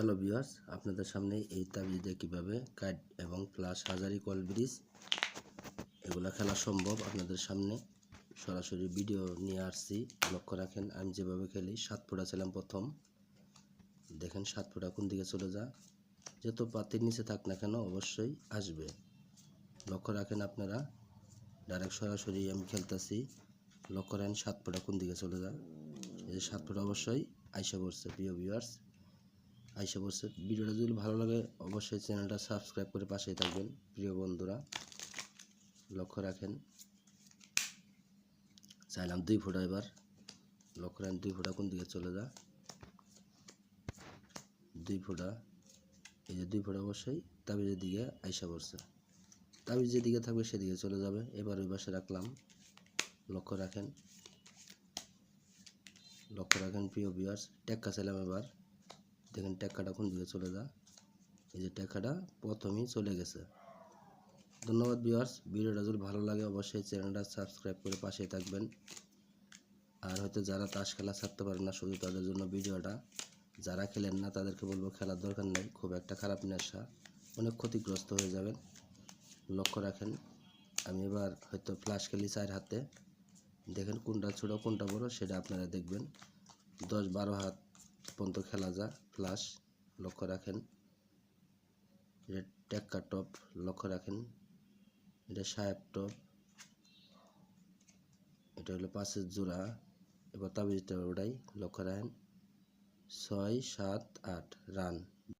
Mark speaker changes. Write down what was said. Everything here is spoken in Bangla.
Speaker 1: হ্যালো ভিউয়ার্স, আপনাদের সামনে এই তাবিজ দিয়ে কীভাবে কার্ড এবং প্লাস হাজারি কল ব্রিজ এগুলা খেলা সম্ভব আপনাদের সামনে সরাসরি ভিডিও নিয়ে আসছি। লক্ষ্য রাখেন, আমি যেভাবে খেলি 7 ফোঁটা ছিলাম প্রথম। দেখেন 7 ফোঁটা কোন দিকে চলে যা, যত পাতির নিচে থাক না কেন অবশ্যই আসবে। লক্ষ্য রাখেন আপনারা, ডাইরেক্ট সরাসরি আমি খেলতেছি। লক্ষ্য রাখেন 7 ফোঁটা কোন দিকে চলে যা, এই যে 7 ফোঁটা অবশ্যই আইসা পড়ছে। প্রিয় ভিউয়ার্স, আইসা পড়ছে। ভিডিওটা যদি ভালো লাগে অবশ্যই চ্যানেলটা সাবস্ক্রাইব করে পাশেই থাকবেন। প্রিয় বন্ধুরা লক্ষ্য রাখেন, চাইলাম 2 ফোঁটা। এবার লক্ষ্য রাখেন 2 ফোঁটা কোন দিকে চলে যা, 2 ফোঁটা, এই যে 2 ফোঁটা অবশ্যই তাবিজের দিকে আইসা পড়ছে। তাবিজ যেদিকে থাকবে সেদিকে চলে যাবে। এবার ওই পাশে রাখলাম। লক্ষ্য রাখেন, লক্ষ্য রাখেন প্রিয় ভিউয়ার্স, টেক্কা চাইলাম। এবার দেখেন টেক্কাটা কোন দিকে চলে যা, এই যে টেক্কাটা প্রথমেই চলে গেছে। ধন্যবাদ ভিউয়ার্স, ভিডিওটা যদি ভালো লাগে অবশ্যই চ্যানেলটা সাবস্ক্রাইব করে পাশেই থাকবেন। আর হয়তো যারা তাস খেলা ছাড়তে পারেন না, শুধু তাদের জন্য ভিডিওটা। যারা খেলেন না তাদেরকে বলবো খেলার দরকার নেই, খুব একটা খারাপ নেশা, অনেক ক্ষতিগ্রস্ত হয়ে যাবেন। লক্ষ্য রাখেন, আমি এবার হয়তো ফ্লাশ খেলি 4 হাতে। দেখেন কোনটা ছোটো কোনটা বড় সেটা আপনারা দেখবেন। 10-12 হাত পর্যন্ত খেলা যায় ফ্লাশ। লক্ষ্য রাখেন, এটা টেক্কা টপ। লক্ষ্য রাখেন, এটা সাহেব টপ, এটা হলো 5-এর জোড়া। এবার তাবিজটা ওটাই। লক্ষ্য রাখেন 6, 7, 8 রান।